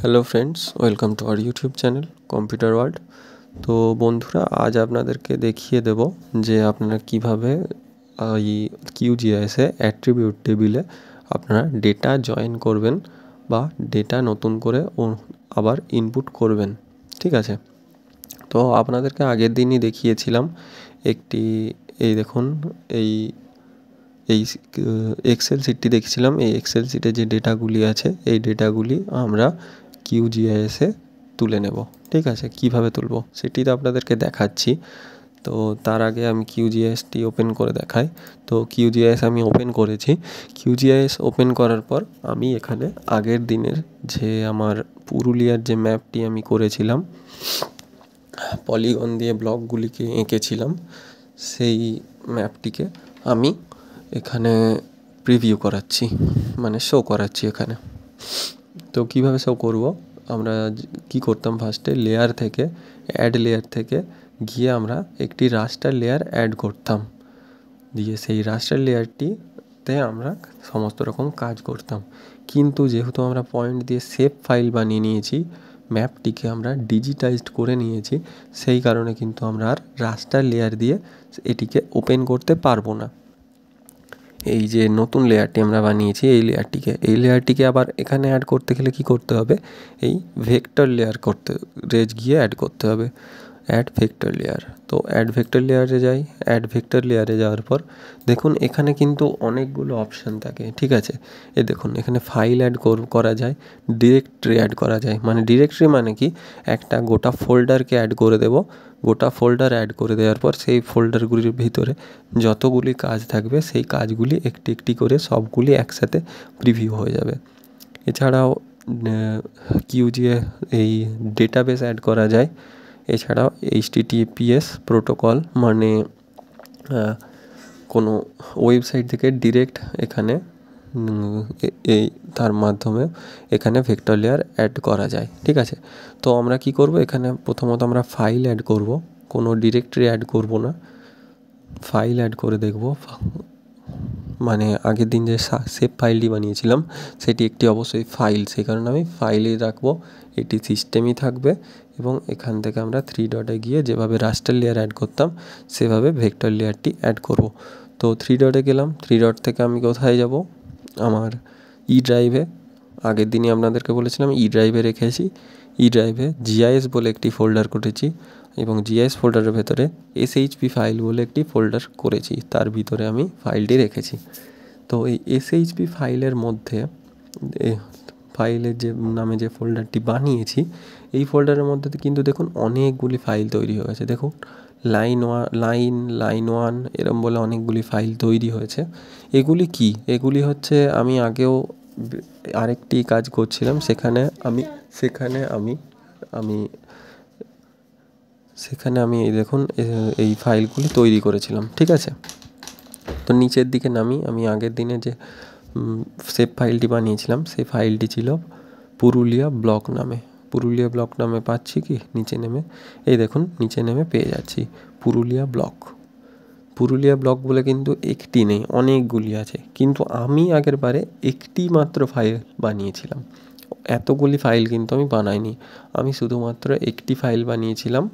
Hello friends, welcome to our YouTube channel computer world. তো বন্ধুরা, আজ আপনাদেরকে দেখিয়ে দেব যে আপনারা কিভাবে এই কিউজিআইএসে অ্যাট্রিবিউট টেবিলে আপনারা ডেটা জয়েন করবেন বা ডেটা নতুন করে আবার ইনপুট করবেন। ঠিক আছে, তো আপনাদেরকে আগের দিনই দেখিয়েছিলাম একটি, এই দেখুন, এই এই এক্সেল শিটটি দেখছিলাম। এই এক্সেল শিটে যে ডেটাগুলি আছে, এই ডেটাগুলি আমরা কিউজিআইএসে তুলে নেব। ঠিক আছে, কিভাবে তুলব সেটি তো আপনাদেরকে দেখাচ্ছি। তো তার আগে আমি কিউজিআইএসটি ওপেন করে দেখাই। তো কিউজিআইএস আমি ওপেন করেছি। কিউজিআইএস ওপেন করার পর আমি এখানে আগের দিনের যে আমার পুরুলিয়ার যে ম্যাপটি আমি করেছিলাম, পলিগন দিয়ে ব্লকগুলিকে এঁকেছিলাম, সেই ম্যাপটিকে আমি এখানে প্রিভিউ করাচ্ছি, মানে শো করাচ্ছি এখানে। তো কিভাবে শো করব, আমরা কি করতাম, ফার্স্টে লেয়ার থেকে, অ্যাড লেয়ার থেকে গিয়ে আমরা একটি রাস্টার লেয়ার অ্যাড করতাম, দিয়ে সেই রাস্টার লেয়ারটিতে আমরা সমস্ত রকম কাজ করতাম। কিন্তু যেহেতু আমরা পয়েন্ট দিয়ে সেভ ফাইল বানিয়ে নিয়েছি, ম্যাপটিকে আমরা ডিজিটাইজড করে নিয়েছি, সেই কারণে কিন্তু আমরা আর রাস্টার লেয়ার দিয়ে এটিকে ওপেন করতে পারবো না। এই যে নতুন লেয়ারটি আমরা বানিয়েছি, এই লেয়ারটিকে আবার এখানে অ্যাড করতে গেলে কি করতে হবে, এই ভেক্টর লেয়ার গিয়ে অ্যাড করতে হবে, অ্যাড ভেক্টর লেয়ার। তো অ্যাড ভেক্টর লেয়ারে যাই। অ্যাড ভেক্টর লেয়ারে যাওয়ার পর দেখুন এখানে কিন্তু অনেকগুলো অপশান থাকে। ঠিক আছে, দেখুন এখানে ফাইল অ্যাড করা যায়, ডিরেক্টরি অ্যাড করা যায়। মানে ডিরেক্টরি মানে কি, একটা গোটা ফোল্ডারকে অ্যাড করে দেব। গোটা ফোল্ডার অ্যাড করে দেওয়ার পর সেই ফোল্ডারগুলির ভিতরে যতগুলি কাজ থাকবে, সেই কাজগুলি একটি একটি করে সবগুলি একসাথে প্রিভিউ হয়ে যাবে। এছাড়াও কিউজিএ এই ডেটাবেস অ্যাড করা যায়। এছাড়াও HTTPS প্রোটোকল, মানে কোনো ওয়েবসাইট থেকে ডিরেক্ট এখানে এই তার মাধ্যমে এখানে ভেক্টর লেয়ার অ্যাড করা যায়। ঠিক আছে, তো আমরা কি করব, এখানে প্রথমত আমরা ফাইল অ্যাড করব, কোনো ডিরেক্টরি অ্যাড করব না, ফাইল অ্যাড করে দেখব। মানে আগের দিন যে সেভ ফাইলটি বানিয়েছিলাম সেটি একটি অবশ্যই ফাইল, সেই কারণে আমি ফাইলেই রাখবো, এটি সিস্টেমই থাকবে। এবং এখান থেকে আমরা 3 ডটে গিয়ে যেভাবে রাস্টার লেয়ার অ্যাড করতাম সেভাবে ভেক্টর লেয়ারটি অ্যাড করব। তো 3 ডটে গেলাম। 3 ডট থেকে আমি কোথায় যাব, আমার ই ড্রাইভে, আগের দিনই আপনাদেরকে বলেছিলাম ই ড্রাইভে রেখেছি। ই ড্রাইভে জিআইএস বলে একটি ফোল্ডার করেছি, এবং জিআইএস ফোল্ডারের ভেতরে SHP ফাইল বলে একটি ফোল্ডার করেছি, তার ভিতরে আমি ফাইলটি রেখেছি। তো এই SHP ফাইলের মধ্যে, ফাইলের যে নামে যে ফোল্ডারটি বানিয়েছি, এই ফোল্ডারের মধ্যে কিন্তু দেখুন অনেকগুলি ফাইল তৈরি হয়ে গেছে। দেখুন লাইন ওয়ান এরম বলে অনেকগুলি ফাইল তৈরি হয়েছে। এগুলি কি, এগুলি হচ্ছে আমি আগেও আরেকটি কাজ করছিলাম, সেখানে আমি এই দেখুন এই ফাইলগুলি তৈরি করেছিলাম। ঠিক আছে, তো নিচের দিকে নামি, আমি আগের দিনে যে সেভ ফাইলটি বানিয়েছিলাম সেই ফাইলটি ছিল পুরুলিয়া ব্লক নামে পাচ্ছি কি নিচে নেমে, এই দেখুন নিচে নেমে পেয়ে যাচ্ছি পুরুলিয়া ব্লক বলে কিন্তু একটি নেই, অনেকগুলি আছে। কিন্তু আমি আগের বারে একটি মাত্র ফাইল বানিয়েছিলাম, এতগুলি ফাইল কিন্তু আমি বানাইনি। আমি শুধুমাত্র একটি ফাইল বানিয়েছিলাম,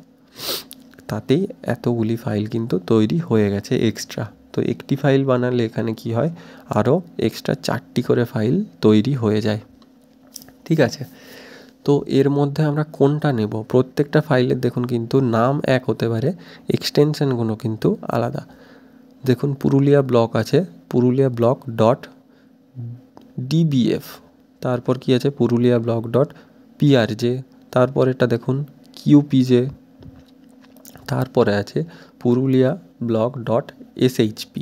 তাতেই এতগুলি ফাইল কিন্তু তৈরি হয়ে গেছে এক্সট্রা। তো একটি ফাইল বানালে এখানে কি হয়, আরও এক্সট্রা 4টি করে ফাইল তৈরি হয়ে যায়। ঠিক আছে, তো এর মধ্যে আমরা কোনটা নেব, প্রত্যেকটা ফাইলের দেখুন কিন্তু নাম এক হতে পারে, এক্সটেনশনগুলো কিন্তু আলাদা। দেখুন পুরুলিয়া ব্লক আছে, পুরুলিয়া ব্লক ডট DBF, তারপর কি আছে পুরুলিয়া ব্লক ডট PRJ, তারপর এটা দেখুন QPJ, তারপরে আছে পুরুলিয়া ব্লক ডট SHP।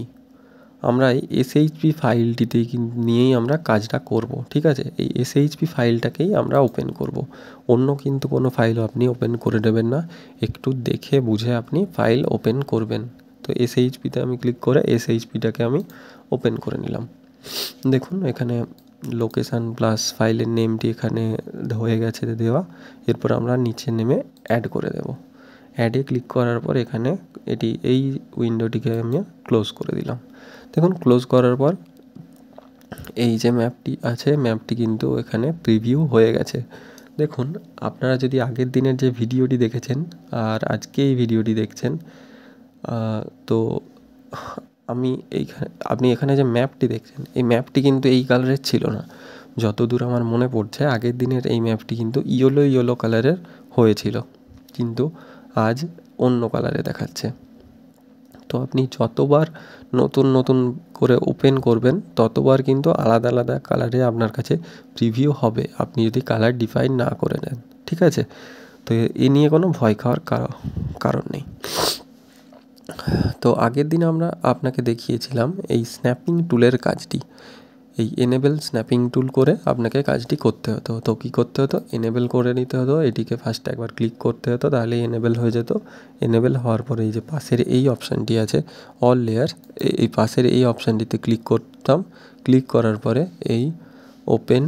আমরা এই SHP ফাইলটিতেই নিয়েই আমরা কাজটা করব। ঠিক আছে, এই SHP ফাইলটাকেই আমরা ওপেন করব, অন্য কিন্তু কোনো ফাইল আপনি ওপেন করে দেবেন না, একটু দেখে বুঝে আপনি ফাইল ওপেন করবেন। তো SHPতে আমি ক্লিক করে SHPটাকে আমি ওপেন করে নিলাম। দেখুন এখানে লোকেশান প্লাস ফাইলের নেমটি এখানে হয়ে গেছে দেওয়া। এরপর আমরা নিচে নেমে অ্যাড করে দেব। অ্যাডে ক্লিক করার পর এখানে এই উইন্ডোটিকে আমি ক্লোজ করে দিলাম। দেখুন ক্লোজ করার পর এই যে ম্যাপটি আছে, ম্যাপটি কিন্তু এখানে প্রিভিউ হয়ে গেছে। দেখুন, আপনারা যদি আগের দিনের যে ভিডিওটি দেখেছেন আর আজকে এই ভিডিওটি দেখছেন, তো আপনি এখানে যে ম্যাপটি দেখছেন, এই ম্যাপটি কিন্তু এই কালারের ছিল না। যতদূর আমার মনে পড়ছে আগের দিনের এই ম্যাপটি কিন্তু ইয়েলো কালারের হয়েছিল, কিন্তু আজ অন্য কালারে দেখাচ্ছে। তো আপনি যতবার নতুন করে ওপেন করবেন ততবার কিন্তু আলাদা আলাদা কালারে আপনার কাছে প্রিভিউ হবে, আপনি যদি কালার ডিফাইন না করে নেন, ঠিক আছে? তো এ নিয়ে কোনো ভয় খাওয়ার কারণ নেই। তো আগের দিন আমরা আপনাকে দেখিয়েছিলাম এই স্ন্যাপিং টুলের কাজটি। এই এনেবেল স্ন্যাপিং টুল করে আপনাকে কাজটি করতে হতো। তো কী করতে হতো? এনেবেল করে নিতে হতো, এটিকে ফার্স্টে একবার ক্লিক করতে হতো, তাহলেই এনেবেল হয়ে যেত। এনেবেল হওয়ার পরে এই যে পাশের এই অপশানটি আছে অল লেয়ার, এই পাশের এই অপশানটিতে ক্লিক করতাম। ক্লিক করার পরে এই ওপেন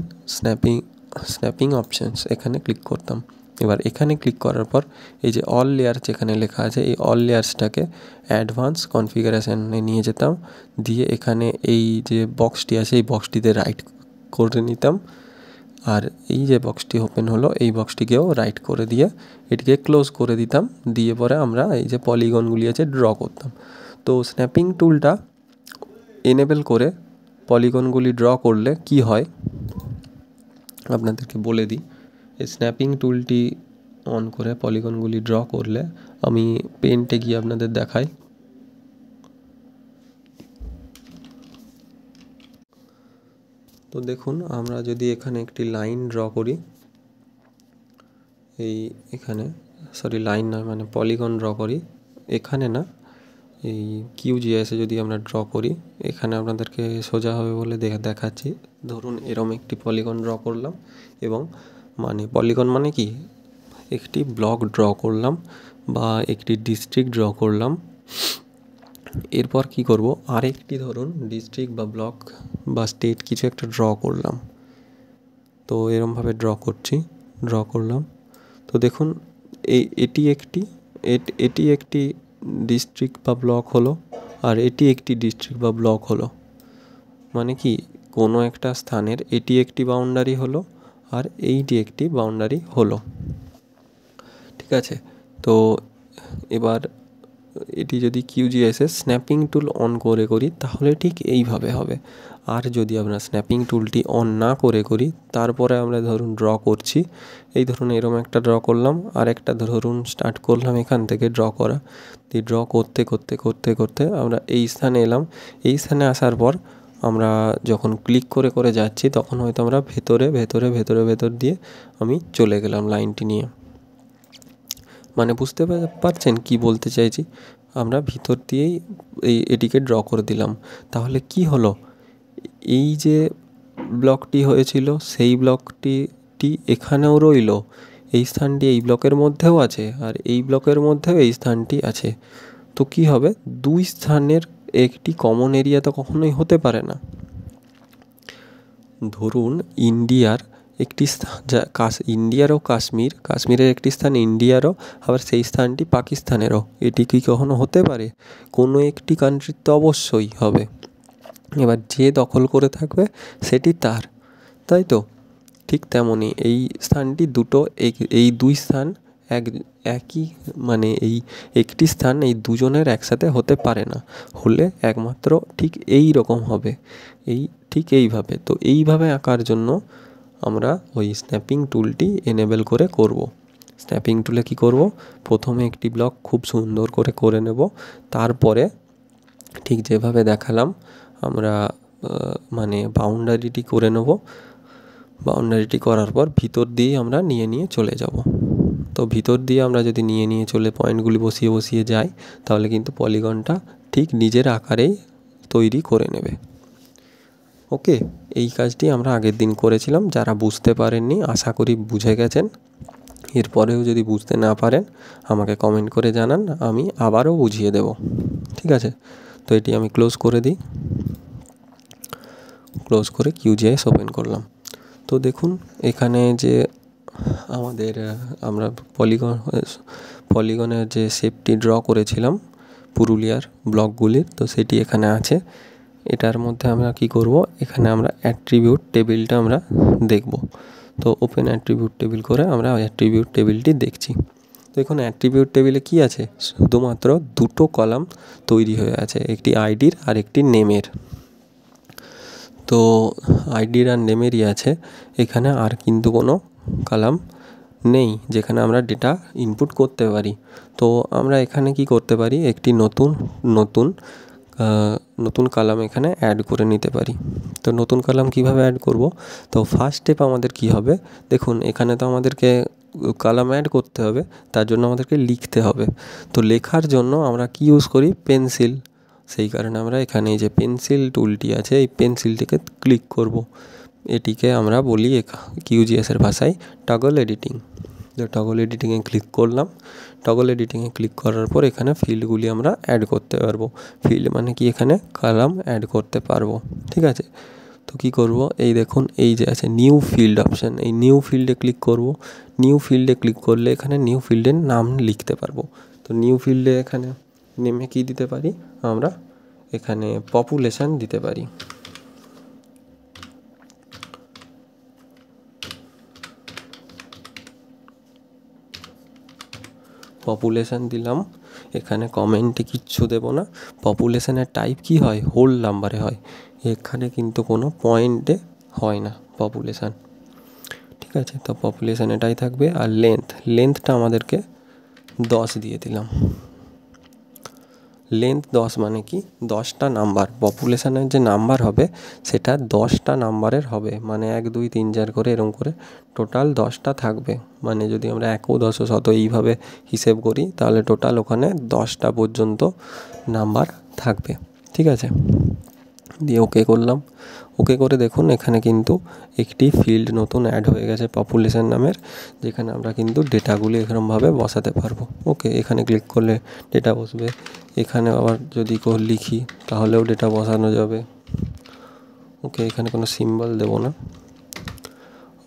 স্ন্যাপিং অপশানস এখানে ক্লিক করতাম। এবার এখানে ক্লিক করার পর এই যে অল লেয়ার যেখানে লেখা আছে, এই অল লেয়ার্সটাকে অ্যাডভান্স কনফিগারেশানে নিয়ে যেতাম, দিয়ে এখানে এই যে বক্সটি আছে এই বক্সটিতে রাইট করে নিতাম, আর এই যে বক্সটি ওপেন হলো এই বক্সটিকেও রাইট করে দিয়ে এটিকে ক্লোজ করে দিতাম, দিয়ে পরে আমরা এই যে পলিগনগুলি আছে ড্র করতাম। তো স্ন্যাপিং টুলটা এনেবেল করে পলিগনগুলি ড্র করলে কি হয় আপনাদেরকে বলে দিই। এই স্ন্যাপিং টুলটি অন করে পলিগনগুলি ড্র করলে, আমি পেন্টে গিয়ে আপনাদের দেখাই। তো দেখুন, আমরা যদি এখানে একটি লাইন ড্র করি, লাইন না মানে পলিগন ড্র করি, এখানে না এই কিউজিএসে যদি আমরা ড্র করি, এখানে আপনাদেরকে সোজা হবে বলে দেখাচ্ছি। ধরুন এরম একটি পলিগন ড্র করলাম, এবং পলিগন মানে কি, একটি ব্লক ড্র করলাম বা একটি ডিস্ট্রিক্ট ড্র করলাম। এরপর কি করব, আরেকটি ধরুন ডিস্ট্রিক্ট বা ব্লক বা স্টেট কিছু একটা ড্র করলাম। তো এরমভাবে ড্র করলাম। তো দেখুন এটি একটি ডিস্ট্রিক্ট বা ব্লক হলো, আর এটি একটি ডিস্ট্রিক্ট বা ব্লক হলো। মানে কি, কোনো একটা স্থানের এটি একটি বাউন্ডারি হলো আর এইটি একটি বাউন্ডারি হলো, ঠিক আছে? তো এবার এটি যদি কিউজিএসে স্ন্যাপিং টুল অন করে করি তাহলে ঠিক এইভাবে হবে। আর যদি আমরা স্ন্যাপিং টুলটি অন না করে করি, তারপরে আমরা ধরুন ড্র করছি, এই ধরুন এরম একটা ড্র করলাম, আর একটা ধরুন স্টার্ট করলাম এখান থেকে ড্র করা, দিয়ে ড্র করতে করতে করতে করতে আমরা এই স্থানে এলাম। এই স্থানে আসার পর আমরা যখন ক্লিক করে করে যাচ্ছি, তখন হয়তো আমরা ভেতর দিয়ে আমি চলে গেলাম লাইনটি নিয়ে। মানে বুঝতে পারছেন কি বলতে চাইছি? আমরা ভিতর দিয়েই এটিকে ড্র করে দিলাম। তাহলে কি হলো, এই যে ব্লকটি হয়েছিল সেই ব্লকটি এখানেও রইল, এই স্থানটি এই ব্লকের মধ্যেও আছে, আর এই ব্লকের মধ্যেও এই স্থানটি আছে। তো কি হবে, দুই স্থানের একটি কমন এরিয়া তো কখনোই হতে পারে না। ধরুন ইন্ডিয়ার একটি ইন্ডিয়ার ও কাশ্মীরের একটি স্থান ইন্ডিয়ারও, আবার সেই স্থানটি পাকিস্তানেরও, এটি কি কখনো হতে পারে? কোনো একটি কান্ট্রির তো অবশ্যই হবে। এবার যে দখল করে থাকবে সেটি তার, তাই তো? ঠিক তেমনই এই স্থানটি এই দুই স্থান একই, মানে এই একটি স্থান এই দুজনের একসাথে হতে পারে না, হলে একমাত্র ঠিক এই রকম হবে, ঠিক এইভাবে। তো এইভাবে আঁকার জন্য আমরা ওই স্ন্যাপিং টুলটি এনেবেল করব। স্ন্যাপিং টুলে কি করব, প্রথমে একটি ব্লক খুব সুন্দর করে নেব, তারপরে ঠিক যেভাবে দেখালাম আমরা বাউন্ডারিটি করে নেব। বাউন্ডারিটি করার পর ভিতর দিয়ে আমরা নিয়ে চলে যাব। তো ভিতর দিয়ে আমরা যদি নিয়ে চলে পয়েন্টগুলি বসিয়ে যাই, তাহলে কিন্তু পলিগনটা ঠিক নিজের আকারেই তৈরি করে নেবে। ওকে, এই কাজটি আমরা আগের দিন করেছিলাম। যারা বুঝতে পারেননি আশা করি বুঝে গেছেন। এরপরেও যদি বুঝতে না পারেন আমাকে কমেন্ট করে জানান, আমি আবারও বুঝিয়ে দেব, ঠিক আছে? তো এটি আমি ক্লোজ করে দিই, ক্লোজ করে কিউজিএস ওপেন করলাম। তো দেখুন এখানে যে আমরা পলিগনের যে শেপটি ড্র করেছিলাম পুরুলিয়ার ব্লকগুলির, তো সেটি এখানে আছে। এটার মধ্যে আমরা কি করব, এখানে আমরা অ্যাট্রিবিউট টেবিলটা আমরা দেখব। তো ওপেন অ্যাট্রিবিউট টেবিল করে আমরা অ্যাট্রিবিউট টেবিলটি দেখছি। তো এখন অ্যাট্রিবিউট টেবিলে কি আছে, শুধুমাত্র দুটো কলাম তৈরি হয়ে আছে, একটি আইডির আর একটি নেমের। তো আইডির আর নেমেরই আছে, এখানে আর কিন্তু কোনো কলাম নেই যেখানে আমরা ডেটা ইনপুট করতে পারি। তো আমরা এখানে কি করতে পারি, একটি নতুন কলাম এখানে অ্যাড করে নিতে পারি। তো নতুন কলাম কিভাবে অ্যাড করব, তো ফার্স্ট স্টেপ আমাদের কি হবে, দেখুন এখানে তো আমাদেরকে কলাম অ্যাড করতে হবে, তার জন্য আমাদেরকে লিখতে হবে। তো লেখার জন্য আমরা কি ইউজ করি, পেন্সিল। সেই কারণে আমরা এখানে এই যে পেন্সিল টুলটি আছে, এই পেন্সিলটিকে ক্লিক করব। এটিকে আমরা বলি কিউজিএসের ভাষায় টগল এডিটিং। তো টগল এডিটিংয়ে ক্লিক করলাম। টগল এডিটিংয়ে ক্লিক করার পর এখানে ফিল্ডগুলি আমরা অ্যাড করতে পারবো। ফিল্ড মানে কি, এখানে কলাম অ্যাড করতে পারবো, ঠিক আছে। তো কি করব, এই দেখুন এই যে আছে নিউ ফিল্ড অপশান, এই নিউ ফিল্ডে ক্লিক করব। নিউ ফিল্ডে ক্লিক করলে এখানে নিউ ফিল্ডের নাম লিখতে পারবো। তো নিউ ফিল্ডে এখানে নেমে কি দিতে পারি, আমরা এখানে পপুলেশান দিতে পারি। পপুলেশান দিলাম, এখানে কমেন্টে কিচ্ছু দেব না। পপুলেশানের টাইপ কি হয়, হোল নাম্বারে হয়, এখানে কিন্তু কোনো পয়েন্টে হয় না পপুলেশান, ঠিক আছে। তো পপুলেশান এটাই থাকবে। আর লেন্থটা আমাদেরকে 10 দিয়ে দিলাম। লেন্থ 10 মানে কি, 10টা নাম্বার, পপুলেশানের যে নাম্বার হবে সেটা 10টা নাম্বারের হবে, মানে 1 2 3 4 করে এরকম করে টোটাল 10টা থাকবে। মানে যদি আমরা 1 10 শত এইভাবে হিসেব করি তাহলে টোটাল ওখানে 10টা পর্যন্ত নাম্বার থাকবে, ঠিক আছে। দিয়ে ওকে করলাম। ওকে করে দেখুন এখানে কিন্তু একটি ফিল্ড নতুন অ্যাড হয়ে গেছে পপুলেশান নামের, যেখানে আমরা কিন্তু ডেটাগুলি এরকমভাবে বসাতে পারবো। ওকে, এখানে ক্লিক করলে ডেটা বসবে। এখানে আবার যদি লিখি তাহলেও ডেটা বসানো যাবে। ওকে, এখানে কোনো সিম্বল দেবো না।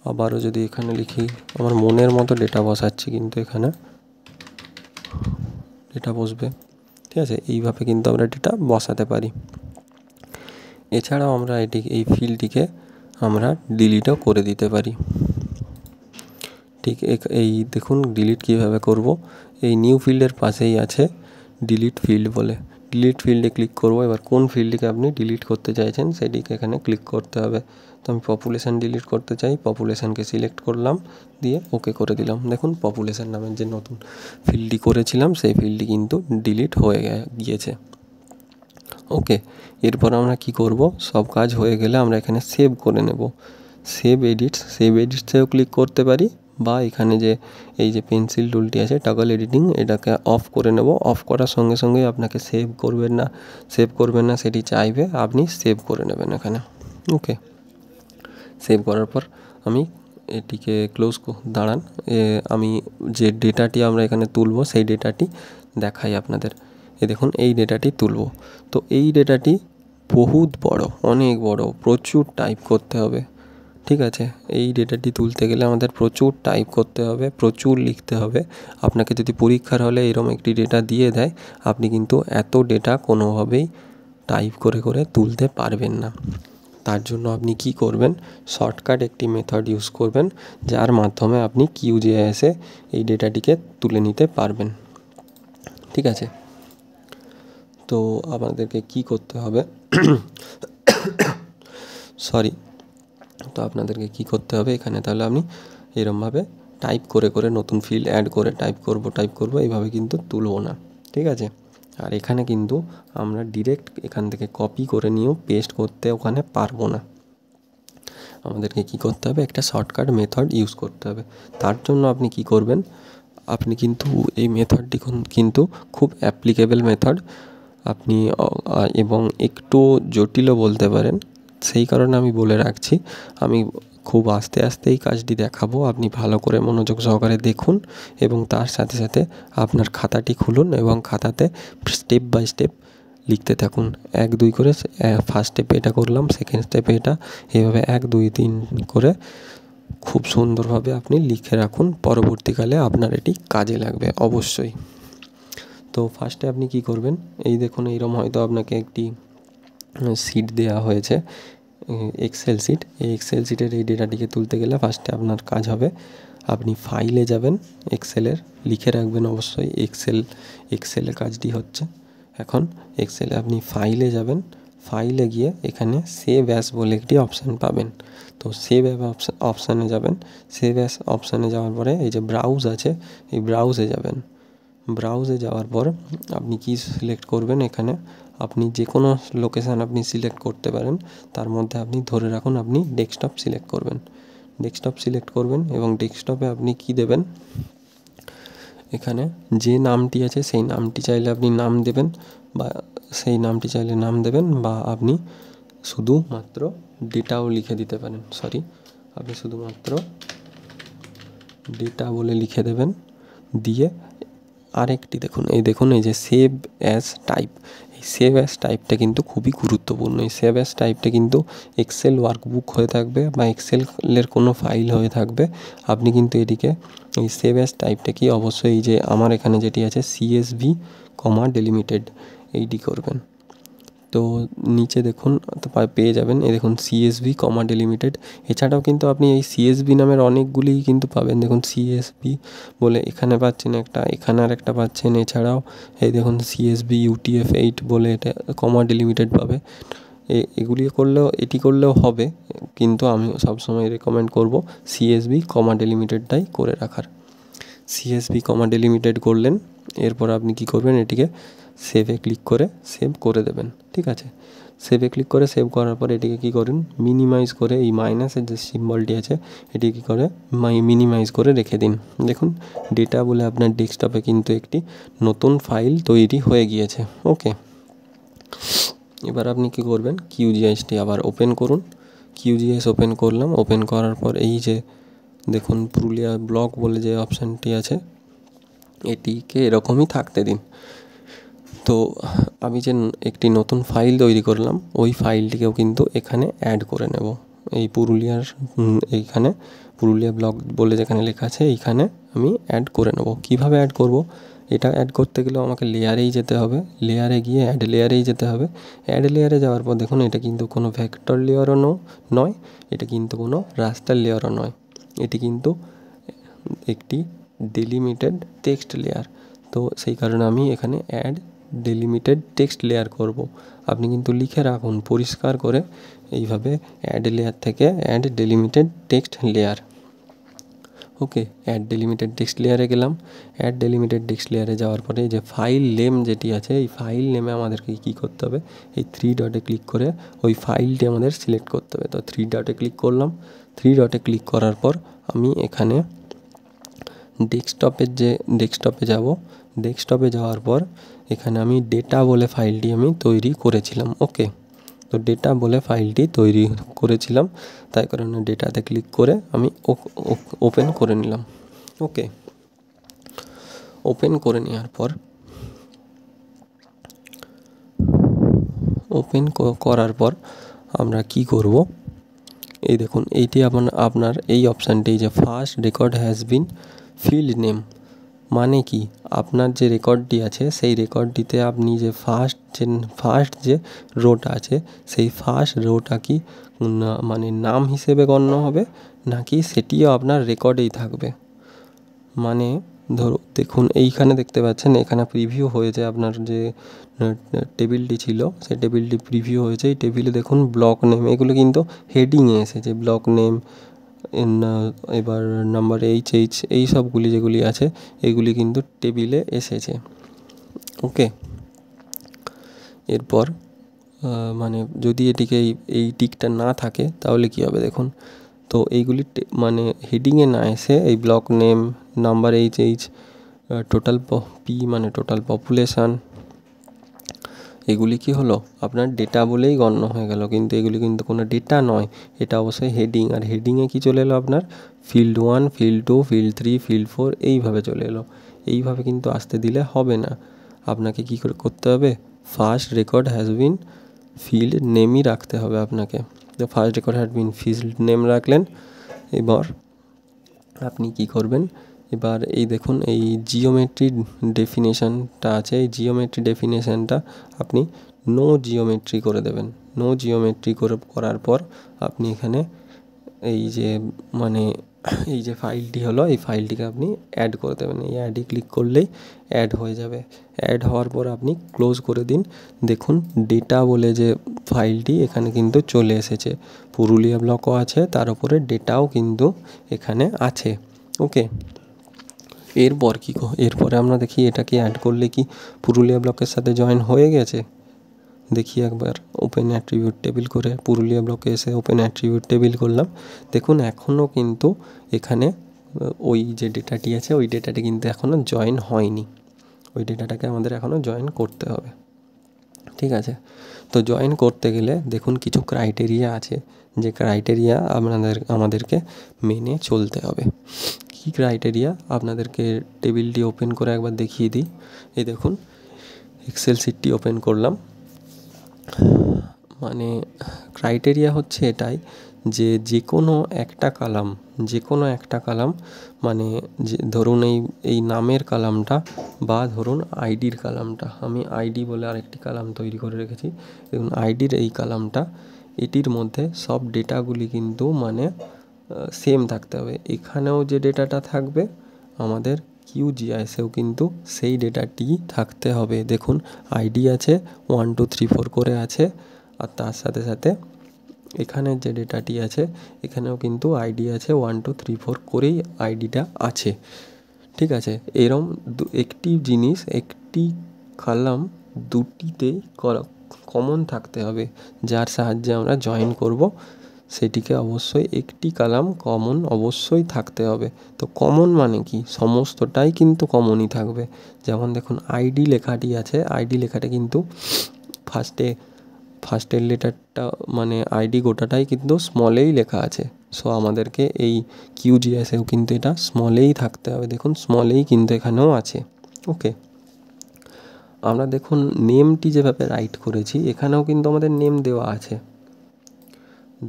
আবারও যদি এখানে লিখি, আমার মনের মতো ডেটা বসাচ্ছি, কিন্তু এখানে ডেটা বসবে, ঠিক আছে। এইভাবে কিন্তু আমরা ডেটা বসাতে পারি। এছাড়াও আমরা এই ফিল্ডটিকে আমরা ডিলিটও করে দিতে পারি। ঠিক এই দেখুন ডিলিট কীভাবে করব, এই নিউ ফিল্ডের পাশেই আছে ডিলিট ফিল্ড বলে। ডিলিট ফিল্ডে ক্লিক করব। এবার কোন ফিল্ডটিকে আপনি ডিলিট করতে চাইছেন সেটিকে এখানে ক্লিক করতে হবে। তো আমি পপুলেশান ডিলিট করতে চাই, পপুলেশানকে সিলেক্ট করলাম, দিয়ে ওকে করে দিলাম। দেখুন পপুলেশান নামের যে নতুন ফিল্ডটি করেছিলাম সেই ফিল্ডটি কিন্তু ডিলিট হয়ে গিয়েছে। ওকে, এরপর আমরা কি করব, সব কাজ হয়ে গেলে আমরা এখানে সেভ করে নেব। সেভ এডিটসেও ক্লিক করতে পারি, বা এখানে যে এই যে পেন্সিল টুলটি আছে টগল এডিটিং, এটাকে অফ করে নেব। অফ করার সঙ্গে সঙ্গে আপনাকে সেভ করবেন না সেটি চাইবে, আপনি সেভ করে নেবেন এখানে। ওকে, সেভ করার পর আমি এটিকে দাঁড়ান, আমি যে ডেটাটি আমরা এখানে তুলব সেই ডেটাটি দেখাই আপনাদের। দেখুন এই ডেটাটি তুলব। তো এই ডেটাটি বহুত বড়, অনেক বড়, প্রচুর টাইপ করতে হবে, ঠিক আছে। এই ডেটাটি তুলতে গেলে আমাদের প্রচুর টাইপ করতে হবে, প্রচুর লিখতে হবে। আপনাকে যদি পরীক্ষার হলে এরকম একটি ডেটা দিয়ে দেয়, আপনি কিন্তু এত ডেটা কোনোভাবেই টাইপ করে করে তুলতে পারবেন না। তার জন্য আপনি কি করবেন, শর্টকাট একটি মেথড ইউজ করবেন, যার মাধ্যমে আপনি কিউজিআইএসে এই ডেটাটিকে তুলে নিতে পারবেন, ঠিক আছে। তো আপনাদেরকে কি করতে হবে তো আপনাদেরকে কি করতে হবে এখানে, তাহলে আপনি এরমভাবে টাইপ করে করে নতুন ফিল্ড অ্যাড করে টাইপ করব এইভাবে কিন্তু তুলব না, ঠিক আছে। আর এখানে কিন্তু আমরা ডিরেক্ট এখান থেকে কপি করে নিয়েও পেস্ট করতে ওখানে পারবো না। আমাদেরকে কি করতে হবে, একটা শর্টকাট মেথড ইউজ করতে হবে। তার জন্য আপনি কি করবেন, আপনি কিন্তু এই মেথডটি কিন্তু খুব অ্যাপ্লিকেবল মেথড, আপনি এবং একটু জটিলও বলতে পারেন। সেই কারণে আমি বলে রাখছি, আমি খুব আস্তে আস্তে এই কাজটি দেখাবো, আপনি ভালো করে মনোযোগ সহকারে দেখুন এবং তার সাথে সাথে আপনার খাতাটি খুলুন এবং খাতাতে স্টেপ বাই স্টেপ লিখতে থাকুন। 1 2 করে ফার্স্ট স্টেপে এটা করলাম, সেকেন্ড স্টেপে এটা, এভাবে 1 2 3 করে খুব সুন্দরভাবে আপনি লিখে রাখুন। পরবর্তীকালে আপনার এটি কাজে লাগবে অবশ্যই। তো ফার্স্টে আপনি কি করবেন, এই দেখুন এইরকম হয়তো আপনাকে একটি সিট দেওয়া হয়েছে, এক্সেল শিট, এই এক্সেল শিটের এই ডেটাটিকে তুলতে গেলে ফার্স্টে আপনার কাজ হবে, আপনি ফাইলে যাবেন, এক্সেলের লিখে রাখবেন অবশ্যই এক্সেলে কাজটি হচ্ছে। এখন এক্সেলে আপনি ফাইলে যাবেন, ফাইলে গিয়ে এখানে সেভ অ্যাজ বলে একটি অপশান পাবেন। তো সেভ অ্যাজ অপশানে যাবেন, সেভ অ্যাজ অপশানে যাওয়ার পরে এই যে ব্রাউজ আছে, এই ব্রাউজে যাবেন। ব্রাউজে যাওয়ার পর আপনি কি সিলেক্ট করবেন, এখানে আপনি যে কোনো লোকেশান আপনি সিলেক্ট করতে পারেন। তার মধ্যে আপনি ধরে রাখুন আপনি ডেস্কটপ সিলেক্ট করবেন, ডেস্কটপ সিলেক্ট করবেন এবং ডেস্কটপে আপনি কি দেবেন, এখানে যে নামটি আছে সেই নামটি চাইলে আপনি নাম দেবেন, বা সেই নামটি চাইলে নাম দেবেন, বা আপনি শুধুমাত্র ডেটাও লিখে দিতে পারেন। আপনি শুধুমাত্র ডেটা বলে লিখে দেবেন। দিয়ে আরেকটি দেখুন, এই যে সেভ অ্যাজ টাইপ, এই সেভ অ্যাজ টাইপটা কিন্তু খুবই গুরুত্বপূর্ণ। এই সেভ অ্যাজ টাইপটা কিন্তু এক্সেল ওয়ার্কবুক হয়ে থাকবে বা এক্সেলের কোনো ফাইল হয়ে থাকবে, আপনি কিন্তু এটিকে এই সেভ অ্যাজ টাইপটা কি অবশ্যই এই যে আমার এখানে যেটি আছে CSV, ডেলিমিটেড, এইটি করবেন। তো নিচে দেখুন তো পেয়ে যাবেন, এই দেখুন CSV, ডেলিমিটেড। এছাড়াও কিন্তু আপনি এই CSV নামের অনেকগুলি কিন্তু পাবেন। দেখুন CSV বলে এখানে পাচ্ছেন একটা, এখানে আর একটা পাচ্ছেন। এছাড়াও এই দেখুন CSV UTF-8 বলে এটা ডেলিমিটেড পাবে। এটি করলেও হবে, কিন্তু আমি সবসময় রেকমেন্ড করব CSV, ডেলিমিটেডটাই করে রাখার। CSV, ডেলিমিটেড করলেন, এরপর আপনি কি করবেন, এটিকে সেভে ক্লিক করে সেভ করে দেবেন। ঠিক আছে, সেভে ক্লিক করে সেভ করার পর এটিকে কি করুন, মিনিমাইজ করে, এই মাইনাসের যে সিম্বলটি আছে এটি কী করে মিনিমাইজ করে রেখে দিন। দেখুন ডেটা বলে আপনার ডেস্কটপে কিন্তু একটি নতুন ফাইল তৈরি হয়ে গিয়েছে। ওকে, এবার আপনি কি করবেন, QGISটি আবার ওপেন করুন। QGIS ওপেন করলাম, ওপেন করার পর এই যে দেখুন পুরুলিয়া ব্লক বলে যে অপশানটি আছে, এটিকে এরকমই থাকতে দিন। তো আমি যে একটি নতুন ফাইল তৈরি করলাম, ওই ফাইলটিকেও কিন্তু এখানে অ্যাড করে নেব। এই এইখানে পুরুলিয়া ব্লক বলে যেখানে লেখা আছে, এইখানে আমি অ্যাড করে নেব। কিভাবে অ্যাড করব, এটা অ্যাড করতে গেলেও আমাকে লেয়ারেই যেতে হবে, লেয়ারে গিয়ে অ্যাড লেয়ারেই যেতে হবে। অ্যাড লেয়ারে যাওয়ার পর দেখুন এটা কিন্তু কোনো ভেক্টর লেয়ারও নয়, এটা কিন্তু কোনো রাস্টার লেয়ারও নয়, এটি কিন্তু একটি ডেলিমিটেড টেক্সট লেয়ার। তো সেই কারণে আমি এখানে অ্যাড ডেলিমিটেড টেক্সট লেয়ার করব। আপনি কিন্তু লিখে রাখুন পরিষ্কার করে এইভাবে, অ্যাড লেয়ার থেকে অ্যাড ডেলিমিটেড টেক্সট লেয়ার। ওকে, অ্যাড ডেলিমিটেড টেক্সট লেয়ারে গেলাম। অ্যাড ডেলিমিটেড টেক্সট লেয়ারে যাওয়ার পরে যে ফাইল নেম যেটি আছে, এই ফাইল নেমে আমাদেরকে কী করতে হবে, এই 3 ডটে ক্লিক করে ওই ফাইলটি আমাদের সিলেক্ট করতে হবে। তো 3 ডটে ক্লিক করলাম। 3 ডটে ক্লিক করার পর আমি এখানে ডেস্কটপে যাব। ডেস্কটপে যাওয়ার পর এখানে আমি ডেটা বলে ফাইলটি আমি তৈরি করেছিলাম। ওকে, তো ডেটা বলে ফাইলটি তৈরি করেছিলাম, তাই কারণে ডেটাতে ক্লিক করে আমি ওপেন করে নিলাম। ওকে, ওপেন করে নেওয়ার পর করার পর আমরা কি করব, এই দেখুন এইটি আপনার এই অপশানটি যে first record has been field name, মানে কি, আপনার যে রেকর্ডটি আছে সেই রেকর্ডটিতে আপনি যে ফার্স্ট যে রোটা আছে, সেই ফার্স্ট রোটা কি মানে নাম হিসেবে গণ্য হবে, নাকি সেটিও আপনার রেকর্ডেই থাকবে। মানে দেখুন এইখানে দেখতে পাচ্ছেন, এখানে প্রিভিউ হয়েছে আপনার যে টেবিলটি ছিল, সেই টেবিলটি প্রিভিউ হয়েছে। এই টেবিলে দেখুন ব্লক নেম, এগুলো কিন্তু হেডিংয়ে এসেছে, ব্লক নেম, এবার নাম্বার HH, এই সবগুলি যেগুলি আছে এগুলি কিন্তু টেবিলে এসেছে। ওকে, এরপর মানে যদি এটিকে এই টিকটা না থাকে তাহলে কি হবে দেখুন, তো এইগুলি মানে হেডিংয়ে না এসে এই block name, number HH, total মানে টোটাল পপুলেশান, এগুলি কি হলো আপনার ডেটা বলেই গণ্য হয়ে গেল, কিন্তু এগুলি কিন্তু কোনো ডেটা নয়, এটা অবশ্যই হেডিং। আর হেডিংয়ে কি চলে এলো আপনার ফিল্ড 1, ফিল্ড 2, ফিল্ড 3, ফিল্ড 4, এইভাবে চলে এলো। এইভাবে কিন্তু আসতে দিলে হবে না, আপনাকে কী করে করতে হবে, first record has been field নেমই রাখতে হবে আপনাকে। তো first record has been field name রাখলেন। এবার আপনি কি করবেন, এবার এই দেখুন এই জিওমেট্রি ডেফিনেশানটা আছে, এই জিওমেট্রি ডেফিনেশানটা আপনি নো জিওমেট্রি করে দেবেন। নো জিওমেট্রি করার পর আপনি এখানে এই যে মানে এই যে ফাইলটি হলো, এই ফাইলটিকে আপনি অ্যাড করে দেবেন। এই অ্যাডে ক্লিক করলেই অ্যাড হয়ে যাবে। অ্যাড হওয়ার পর আপনি ক্লোজ করে দিন। দেখুন ডেটা বলে যে ফাইলটি এখানে কিন্তু চলে এসেছে, পুরুলিয়া ব্লকও আছে, তার উপরে ডেটাও কিন্তু এখানে আছে। ওকে, এরপর এরপরে আমরা দেখি এটাকে অ্যাড করলে কি পুরুলিয়া ব্লকের সাথে জয়েন হয়ে গেছে। দেখি একবার ওপেন অ্যাট্রিবিউট টেবিল করে পুরুলিয়া ব্লকে এসে ওপেন অ্যাট্রিবিউট টেবিল করলাম। দেখুন এখনও কিন্তু এখানে ওই যে ডেটাটি আছে ওই ডেটাটি কিন্তু এখনও জয়েন হয়নি। ওই ডেটাটাকে আমাদের এখনও জয়েন করতে হবে। ঠিক আছে, তো জয়েন করতে গেলে দেখুন কিছু ক্রাইটেরিয়া আছে, যে ক্রাইটেরিয়া আমাদেরকে মেনে চলতে হবে। কি ক্রাইটেরিয়া আপনাদেরকে টেবিলটি ওপেন করে একবার দেখিয়ে দিই। এই দেখুন এক্সেল শিটটি ওপেন করলাম। মানে ক্রাইটেরিয়া হচ্ছে এটাই যে যে কোনো একটা কালাম মানে যে ধরুন এই নামের কালামটা বা ধরুন আইডির কালামটা, আমি আইডি বলে আরেকটি কালাম তৈরি করে রেখেছি। দেখুন আইডির এই কালামটা, এটির মধ্যে সব ডেটাগুলি কিন্তু মানে সেম থাকতে হবে। এখানেও যে ডেটাটা থাকবে আমাদের কিউজিআইএসেও কিন্তু সেই ডেটাটি থাকতে হবে। দেখুন আইডি আছে 1 2 3 4 করে আছে, আর তার সাথে সাথে এখানের যে ডেটাটি আছে এখানেও কিন্তু আইডি আছে 1 2 3 4 করেই আইডিটা আছে। ঠিক আছে, এরম একটি জিনিস একটি কলাম দুটিতেই কমন থাকতে হবে, যার সাহায্যে আমরা জয়েন করব সেটিকে অবশ্যই একটি কলাম কমন অবশ্যই থাকতে হবে। তো কমন মানে কি, সমস্তটাই কিন্তু কমনই থাকবে। যেমন দেখুন আইডি লেখাটি আছে, আইডি লেখাটা কিন্তু ফার্স্টের লেটারটা মানে আইডি গোটাটাই কিন্তু স্মলেই লেখা আছে। সো আমাদেরকে এই কিউজিএসেও কিন্তু এটা স্মলেই থাকতে হবে। দেখুন স্মলেই কিন্তু এখানেও আছে। ওকে, আমরা দেখুন নেমটি যেভাবে রাইট করেছি এখানেও কিন্তু আমাদের নেম দেওয়া আছে,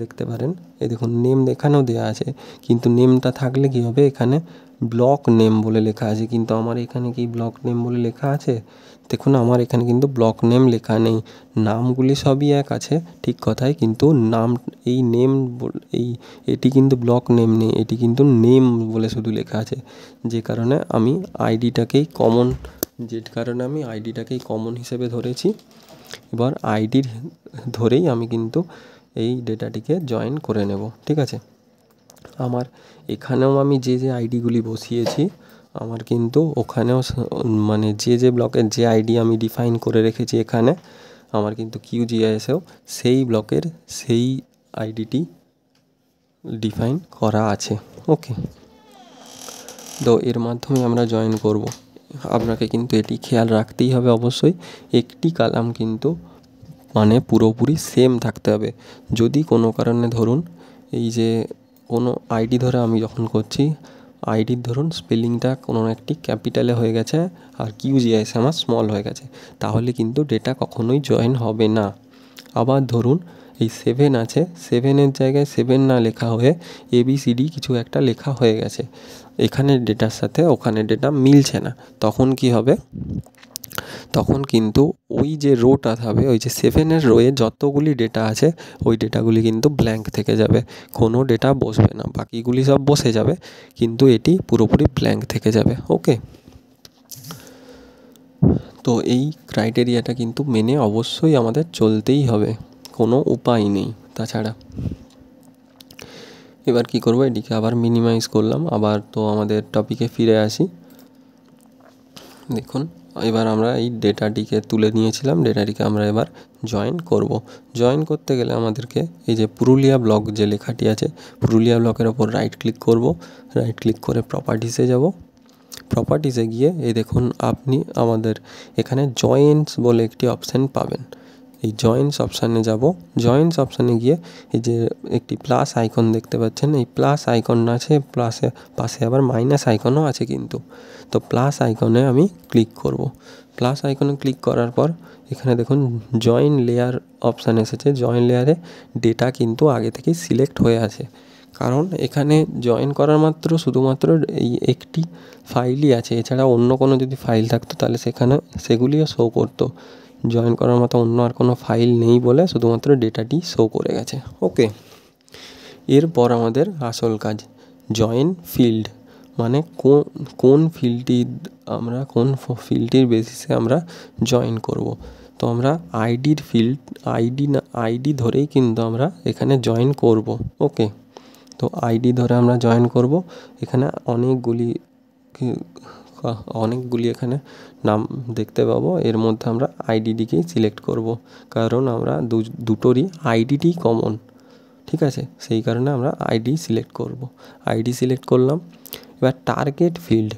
দেখতে পারেন। এই দেখুন নেম এখানেও দেওয়া আছে, কিন্তু নেমটা থাকলে কি হবে, এখানে ব্লক নেম বলে লেখা আছে, কিন্তু আমার এখানে কি ব্লক নেম বলে লেখা আছে? দেখুন আমার এখানে কিন্তু ব্লক নেম লেখা নেই। নামগুলি সবই এক আছে ঠিক কথাই, কিন্তু নাম এই নেম এটি কিন্তু ব্লক নেম নেই, এটি কিন্তু নেম বলে শুধু লেখা আছে। যে কারণে আমি আইডিটাকেই কমন হিসেবে ধরেছি। এবার আইডির ধরেই আমি কিন্তু এই ডেটাটিকে জয়েন করে নেব। ঠিক আছে, আমার এখানেও আমি যে আইডিগুলি বসিয়েছি আমার কিন্তু ওখানেও মানে যে ব্লকের যে আইডি আমি ডিফাইন করে রেখেছি এখানে আমার কিন্তু কিউজিআইএসেও সেই ব্লকের সেই আইডিটি ডিফাইন করা আছে। ওকে, তো এর মাধ্যমে আমরা জয়েন করব। আপনাকে কিন্তু এটি খেয়াল রাখতেই হবে অবশ্যই, একটি কলাম কিন্তু মানে পুরোপুরি সেম থাকতে হবে। যদি কোনো কারণে ধরুন এই যে কোনো আইডি ধরে আমি যখন করছি, আইডির ধরুন স্পেলিংটা কোনো একটি ক্যাপিটালে হয়ে গেছে আর কিউজিআইএস আমার স্মল হয়ে গেছে, তাহলে কিন্তু ডেটা কখনোই জয়েন হবে না। আবার ধরুন এই 7 আছে, 7-এর জায়গায় 7 না লেখা হয়ে ABCD কিছু একটা লেখা হয়ে গেছে, এখানের ডেটার সাথে ওখানে ডেটা মিলছে না, তখন কি হবে, তখন কিন্তু ওই যে রোটা থাকবে, ওই যে 7-এর রোয়ে যতগুলি ডেটা আছে ওই ডেটাগুলি কিন্তু ব্ল্যাঙ্ক থেকে যাবে, কোনো ডেটা বসবে না, বাকিগুলি সব বসে যাবে কিন্তু এটি পুরোপুরি ব্ল্যাঙ্ক থেকে যাবে। ওকে, তো এই ক্রাইটেরিয়াটা কিন্তু মেনে অবশ্যই আমাদের চলতেই হবে, কোনো উপায় নেই তাছাড়া। এবার কি করব, এটিকে আবার মিনিমাইজ করলাম, আবার তো আমাদের টপিকে ফিরে আসি। দেখুন এবার আমরা এই ডেটাটিকে তুলে নিয়েছিলাম, ডেটাটিকে আমরা এবার জয়েন করব। জয়েন করতে গেলে আমাদেরকে এই যে পুরুলিয়া ব্লক যে লেখাটি আছে, পুরুলিয়া ব্লকের ওপর রাইট ক্লিক করব, রাইট ক্লিক করে প্রপার্টিসে যাব। প্রপার্টিসে গিয়ে এই দেখুন আপনি আমাদের এখানে জয়েন্টস বলে একটি অপশান পাবেন, এই জয়েন্টস অপশানে যাব। জয়েন্টস অপশানে গিয়ে এই যে একটি প্লাস আইকন দেখতে পাচ্ছেন, এই প্লাস আইকন আছে, পাশে আবার মাইনাস আইকনও আছে কিন্তু, তো প্লাস আইকনে আমি ক্লিক করব। প্লাস আইকনে ক্লিক করার পর এখানে দেখুন জয়েন লেয়ার অপশান এসেছে, জয়েন লেয়ারে ডেটা কিন্তু আগে থেকেই সিলেক্ট হয়ে আছে, কারণ এখানে জয়েন করার মাত্র শুধুমাত্র এই একটি ফাইলই আছে, এছাড়া অন্য কোনো যদি ফাইল থাকতো তাহলে সেগুলিও শো করতো, জয়েন করার মতো অন্য আর কোনো ফাইল নেই বলে শুধুমাত্র ডেটাটি শো করে গেছে। ওকে, এরপর আমাদের আসল কাজ জয়েন ফিল্ড, মানে কোন ফিল্ডটি আমরা কোন ফিল্ডটির বেসিসে আমরা জয়েন করব। তো আমরা আইডি ধরেই কিন্তু আমরা এখানে জয়েন করব। ওকে, তো আইডি ধরে আমরা জয়েন করব। এখানে অনেকগুলি এখানে নাম দেখতে পাবো, এর মধ্যে আমরা আইডিটিকেই সিলেক্ট করব, কারণ আমরা দুটোরই আইডিটি কমন। ঠিক আছে, সেই কারণে আমরা আইডি সিলেক্ট করব। আইডি সিলেক্ট করলাম। এবার টার্গেট ফিল্ড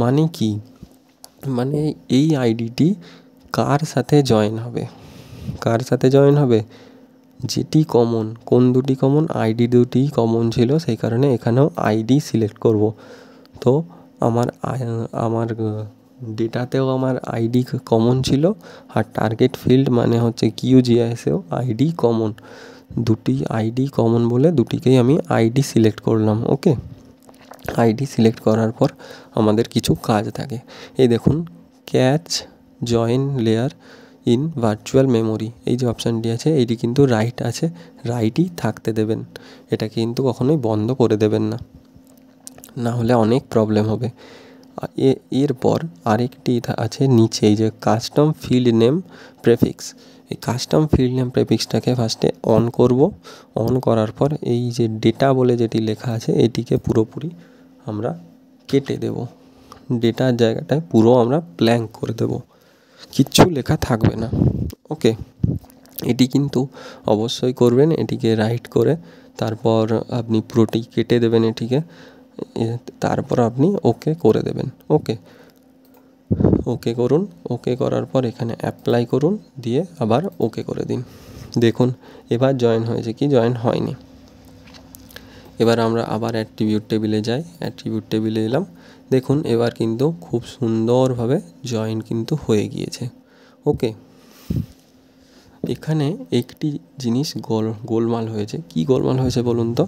মানে কি, মানে এই আইডিটি কার সাথে জয়েন হবে, যেটি কমন। কোন দুটি কমন? আইডি দুটি কমন ছিল, সেই কারণে এখানেও আইডি সিলেক্ট করব। তো আমার ডেটাতেও আমার আইডি কমন ছিল, আর টার্গেট ফিল্ড মানে হচ্ছে QGISেও আইডি কমন। দুটি আইডি কমন বলে দুটিকেই আমি আইডি সিলেক্ট করলাম। ওকে, আইডি সিলেক্ট করার পর আমাদের কিছু কাজ থাকে। এই দেখুন, catch join layer in virtual memory, এই যে অপশানটি আছে এইটি কিন্তু রাইট আছে, রাইটই থাকতে দেবেন। এটা কিন্তু কখনোই বন্ধ করে দেবেন না, না হলে অনেক প্রবলেম হবে। এরপর আরেকটি আছে নিচে, এই যে কাস্টম ফিল্ড নেম প্রেফিক্স। এই কাস্টম ফিল্ড নেম প্রেফিক্সটাকে ফার্স্টে অন করব। অন করার পর এই যে ডেটা বলে যেটি লেখা আছে এটিকে পুরোপুরি আমরা কেটে দেব। ডেটার জায়গাটায় পুরো আমরা ব্ল্যাঙ্ক করে দেব, কিচ্ছু লেখা থাকবে না। ওকে, এটি কিন্তু অবশ্যই করবেন। এটিকে রাইট করে তারপর আপনি পুরোটি কেটে দেবেন এটিকে, তারপর আপনি ওকে করে দেবেন। ওকে করুন। ওকে করার পর এখানে অ্যাপ্লাই করুন, দিয়ে আবার ওকে করে দিন। দেখুন এবার জয়েন হয়েছে কি জয়েন হয়নি। এবার আমরা আবার অ্যাট্রিবিউট টেবিলে যাই। অ্যাট্রিবিউট টেবিলে এলাম, দেখুন এবার কিন্তু খুব সুন্দরভাবে জয়েন কিন্তু হয়ে গিয়েছে। ওকে, এখানে একটি জিনিস গোলমাল হয়েছে। কি গোলমাল হয়েছে বলুন তো?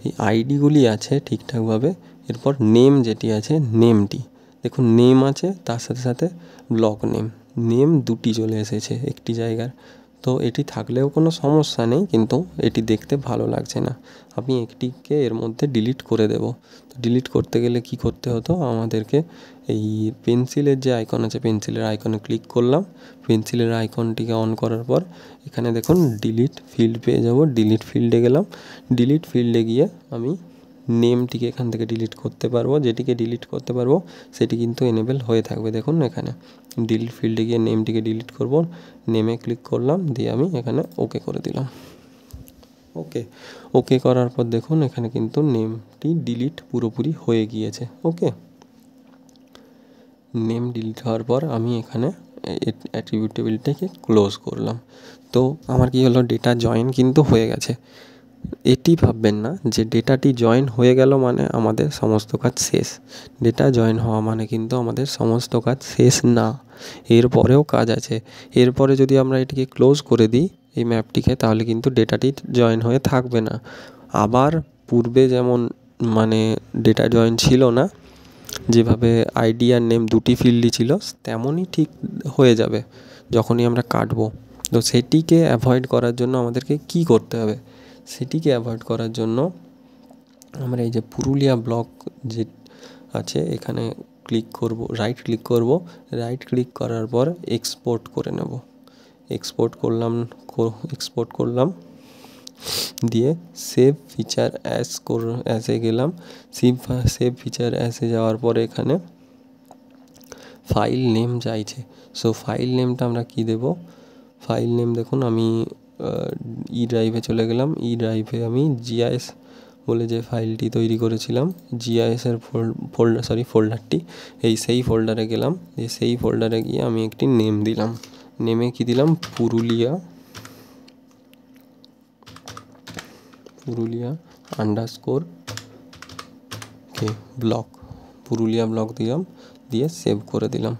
এই আইডিগুলি আছে ঠিকঠাকভাবে, এরপর নেম যেটি আছে নেমটি দেখুন, নেম আছে তার সাথে সাথে ব্লক নেম দুটি চলে এসেছে একটি জায়গার। তো এটি থাকলেও কোনো সমস্যা নেই, কিন্তু এটি দেখতে ভালো লাগছে না। আমি একটিকে এর মধ্যে ডিলিট করে দেব। তো ডিলিট করতে গেলে কি করতে হতো আমাদেরকে, এই পেন্সিলের যে আইকন আছে পেন্সিলের আইকনে ক্লিক করলাম। পেন্সিলের আইকনটিকে অন করার পর এখানে দেখুন ডিলিট ফিল্ড পেয়ে যাব। ডিলিট ফিল্ডে গেলাম। ডিলিট ফিল্ডে গিয়ে আমি নেমটিকে এখান থেকে ডিলিট করতে পারবো। যেটিকে ডিলিট করতে পারবো সেটি কিন্তু এনেবেল হয়ে থাকবে। দেখুন এখানে ডিলিট ফিল্ডে গিয়ে নেমটিকে ডিলিট করব। নেমে ক্লিক করলাম, দিয়ে আমি এখানে ওকে করে দিলাম। ওকে করার পর দেখুন এখানে কিন্তু নেমটি ডিলিট পুরোপুরি হয়ে গিয়েছে। ওকে, নেম ডিলিট হওয়ার পর আমি এখানে অ্যাট্রিবিউট টেবিলটাকে ক্লোজ করলাম। তো আমার কি হলো, ডেটা জয়েন কিন্তু হয়ে গেছে। এটি ভাববেন না যে ডেটাটি জয়েন হয়ে গেল মানে আমাদের সমস্ত কাজ শেষ। ডেটা জয়েন হওয়া মানে কিন্তু আমাদের সমস্ত কাজ শেষ না, এরপরেও কাজ আছে। এরপরে যদি আমরা এটিকে ক্লোজ করে দিই এই ম্যাপটিকে, তাহলে কিন্তু ডেটাটি জয়েন হয়ে থাকবে না। আবার পূর্বে যেমন মানে ডেটা জয়েন ছিল না, যেভাবে আইডি আর নেম দুটি ফিল্ডই ছিল, তেমনই ঠিক হয়ে যাবে যখনই আমরা কাটবো। তো সেটিকে অ্যাভয়েড করার জন্য আমাদেরকে কি করতে হবে? সেটিকে অ্যাভয়েড করার জন্য আমরা এই যে পুরুলিয়া ব্লক যে আছে এখানে ক্লিক করব, রাইট ক্লিক করব। রাইট ক্লিক করার পর এক্সপোর্ট করে নেব। এক্সপোর্ট করলাম, দিয়ে সেভ ফিচার অ্যাসে গেলাম। সেভ ফিচার অ্যাসে যাওয়ার পরে এখানে ফাইল নেম চাইছে। সো ফাইল নেমটা আমরা কি দেব? ফাইল নেম দেখুন, আমি ই ড্রাইভে চলে গেলাম। ই ড্রাইভে আমি GIS বলে যে ফাইলটি তৈরি করেছিলাম, GISের ফোল্ডারটি, সেই ফোল্ডারে গেলাম। সেই ফোল্ডারে গিয়ে আমি একটি নেম দিলাম। নেমে কি দিলাম? Purulia underscore block, Purulia block দিলাম, দিয়ে সেভ করে দিলাম।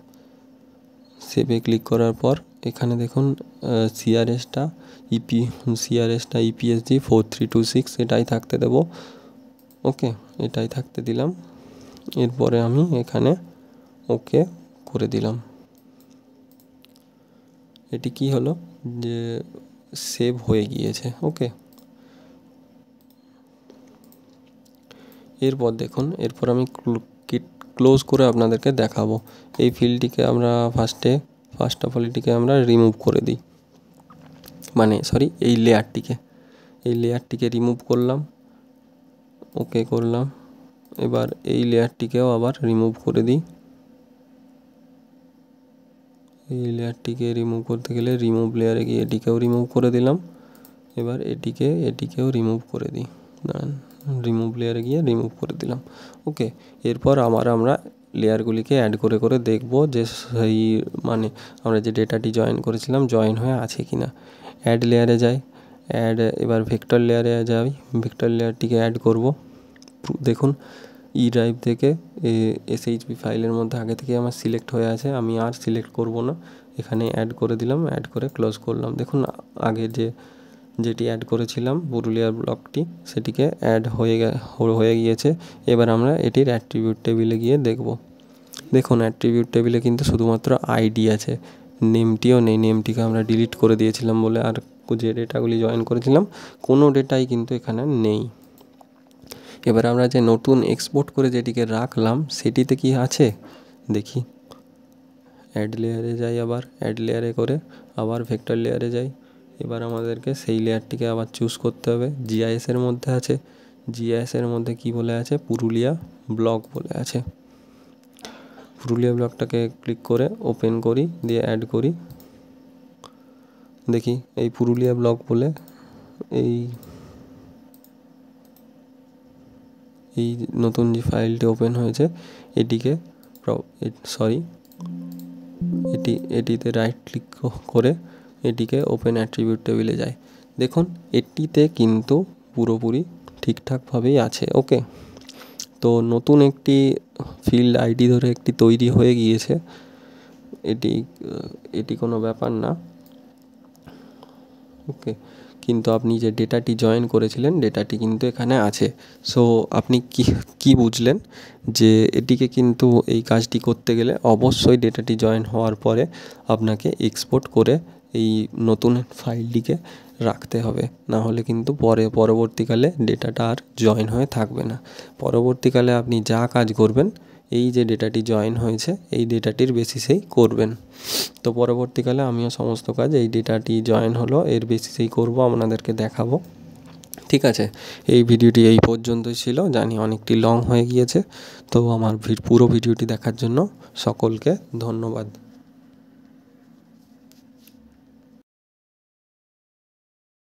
সেভে ক্লিক করার পর এখানে দেখুন সিআরএসটা EPSG 4326 এটাই থাকতে দেব। ওকে, এটাই থাকতে দিলাম। এরপরে আমি এখানে ওকে করে দিলাম। এটি কি হলো যে সেভ হয়ে গিয়েছে। ওকে, এরপর দেখুন, এরপর আমি ক্লোজ করে আপনাদেরকে দেখাবো। এই ফিল্ডটিকে আমরা ফার্স্ট অফ অল এটিকে আমরা রিমুভ করে দিই, মানে সরি এই লেয়ারটিকে রিমুভ করলাম। ওকে করলাম। এবার এই লেয়ারটিকেও আবার রিমুভ করে দিই। এই লেয়ারটিকে রিমুভ করতে গেলে রিমুভ লেয়ারে গিয়ে এটিকেও রিমুভ করে দিলাম। এবার এটিকেও রিমুভ করে দিই, রিমুভ লেয়ারে গিয়ে রিমুভ করে দিলাম। ওকে, এরপর আমরা লেয়ারগুলিকে অ্যাড করে করে দেখব যে সেই মানে আমরা যে ডেটাটি জয়েন করেছিলাম জয়েন হয়ে আছে কি না। অ্যাড লেয়ারে যাই, এবার ভেক্টর লেয়ারে যাই, ভেক্টর লেয়ারটিকে অ্যাড করব। দেখুন ই ড্রাইভ থেকে SHP ফাইলের মধ্যে আগে থেকে আমার সিলেক্ট হয়ে আছে, আমি আর সিলেক্ট করব না, এখানে অ্যাড করে দিলাম, অ্যাড করে ক্লোজ করলাম। দেখুন আগে যেটি অ্যাড করেছিলাম পুরুলিয়ার ব্লকটি সেটিকে অ্যাড হয়ে গিয়েছে। এবার আমরা এটির অ্যাট্রিবিউট টেবিলে গিয়ে দেখব। দেখুন অ্যাট্রিবিউট টেবিলে কিন্তু শুধুমাত্র আইডি আছে, নেমটিও নেই। নেমটিকে আমরা ডিলিট করে দিয়েছিলাম বলে আর যে ডেটাগুলি জয়েন করেছিলাম কোনো ডেটাই কিন্তু এখানে নেই। এবার আমরা যে নতুন এক্সপোর্ট করে যেটিকে রাখলাম সেটিতে কি আছে দেখি। অ্যাড লেয়ারে যাই, আবার অ্যাড লেয়ারে করে আবার ভেক্টর লেয়ারে যাই। এবার আমাদেরকে সেই লেয়ারটিকে আবার চুজ করতে হবে। জিআইএসের মধ্যে আছে, জিআইএসের মধ্যে কি বলে আছে, পুরুলিয়া ব্লক বলে আছে। পুরুলিয়া ব্লকটাকে ক্লিক করে ওপেন করি, দিয়ে অ্যাড করি। দেখি এই পুরুলিয়া ব্লক বলে এই নতুন যে ফাইলটি ওপেন হয়েছে এটিতে রাইট ক্লিক করে এটিকে ওপেন অ্যাট্রিবিউট টেবিলে যায়। দেখুন এটিতে কিন্তু পুরোপুরি ঠিকঠাকভাবেই আছে। ওকে, তো নতুন একটি ফিল্ড আইডি ধরে একটি তৈরি হয়ে গিয়েছে, এটি কোনো ব্যাপার না। ওকে, কিন্তু আপনি যে ডেটাটি জয়েন করেছিলেন ডেটাটি কিন্তু এখানে আছে। সো আপনি কি বুঝলেন যে এটিকে কিন্তু এই কাজটি করতে গেলে অবশ্যই ডেটাটি জয়েন হওয়ার পরে আপনাকে এক্সপোর্ট করে এই নতুন ফাইলটিকে রাখতে হবে, না হলে কিন্তু পরবর্তীকালে ডেটাটা আর জয়েন হয়ে থাকবে না। পরবর্তীকালে আপনি যা কাজ করবেন এই যে ডেটাটি জয়েন হয়েছে এই ডেটাটির বেসিসেই করবেন। তো পরবর্তীকালে আমিও সমস্ত কাজ এই ডেটাটি জয়েন হলো এর বেসিসেই করব, আপনাদেরকে দেখাবো। ঠিক আছে, এই ভিডিওটি এই পর্যন্তই ছিল, জানি অনেকটি লং হয়ে গিয়েছে। তো আমার পুরো ভিডিওটি দেখার জন্য সকলকে ধন্যবাদ।